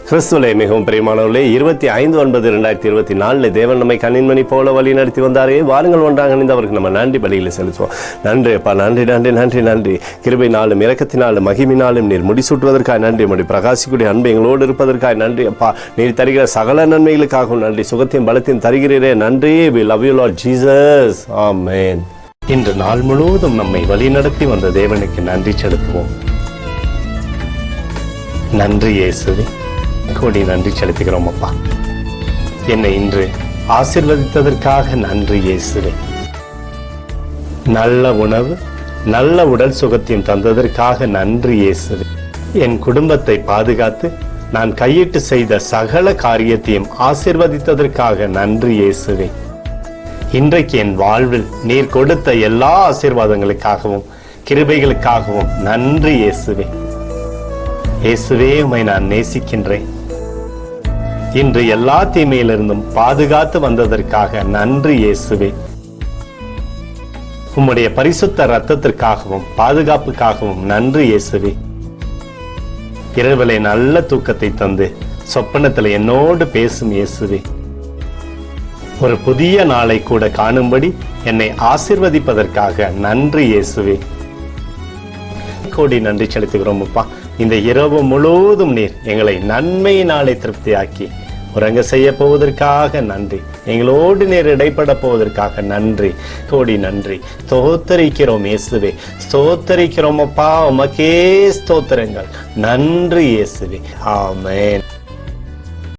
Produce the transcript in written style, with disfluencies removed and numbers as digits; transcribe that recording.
கிறிஸ்துவிலே மிகவும் பிரியமானவர்களே, 25/9/2024 தேவன் நம்மை கண்ணின்மணி போல வழி நடத்தி வந்தாரே. வாருங்கள் ஒன்றாக இணைந்து அவருக்கு நம்ம நன்றி பலிகளை செலுத்துவோம். நன்றி அப்பா, நன்றி நன்றி நன்றி நன்றி. கிருபையினாலும் இரக்கத்தினாலும் மகிமையினாலும் நீர் முடிசூட்டுவதற்காக நன்றி. உம்முடைய பிரகாசிக்கூடிய அன்பு எங்களோடு இருப்பதற்காக நன்றி அப்பா. நீர் தருகிற சகல நன்மைகளுக்காகவும் நன்றி. சுகத்தையும் பலத்தையும் தருகிறீரே, நன்றி. We love you Lord Jesus. Amen. இன்று நாள் முழுவதும் நம்மை வழி நடத்தி வந்த தேவனுக்கு நன்றி செலுத்துவோம். நன்றி இயேசுவே, கோடி நன்றி செலுத்துகிறோம் அப்பா. என்னை இன்று ஆசீர்வதித்ததற்காக நன்றி இயேசுவே. நல்ல உணவு, நல்ல உடல் சுகத்தையும் தந்ததற்காக நன்றி இயேசுவே. என் குடும்பத்தை பாதுகாத்து நான் கையிட்டு செய்த சகல காரியத்தையும் ஆசீர்வதித்ததற்காக நன்றி இயேசுவே. இன்றைக்கு என் வாழ்வில் நீர் கொடுத்த எல்லா ஆசீர்வாதங்களுக்காகவும் கிருபைகளுக்காகவும் நன்றி இயேசுவே. இயேசுவே, உம்மை நான் நேசிக்கின்றேன். இன்று எல்லா தீமையிலிருந்தும் பாதுகாத்து வந்ததற்காக நன்றி இயேசுவே. உம்முடைய பரிசுத்த இரத்தத்திற்காகவும் பாதுகாப்புக்காகவும் நன்றி இயேசுவே. இரவிலே நல்ல தூக்கத்தை தந்து சொப்பனத்தில் என்னோடு பேசும் இயேசுவே. ஒரு புதிய நாளை கூட காணும்படி என்னை ஆசீர்வதிப்பதற்காக நன்றி இயேசுவே. கோடி நன்றி செலுத்துகிறோம் அப்பா. இந்த இரவு முழுவதும் நீர் எங்களை நன்மையினாலே திருப்தியாக்கி உறங்க செய்ய போவதற்காக நன்றி. எங்களோடு நீர் இடைப்பட போவதற்காக நன்றி. கோடி நன்றி. ஸ்தோத்தரிக்கிறோம் இயேசுவே, ஸ்தோத்தரிக்கிறோம் அப்பா. உமக்கே ஸ்தோத்திரங்கள். நன்றி இயேசுவே. ஆமென்.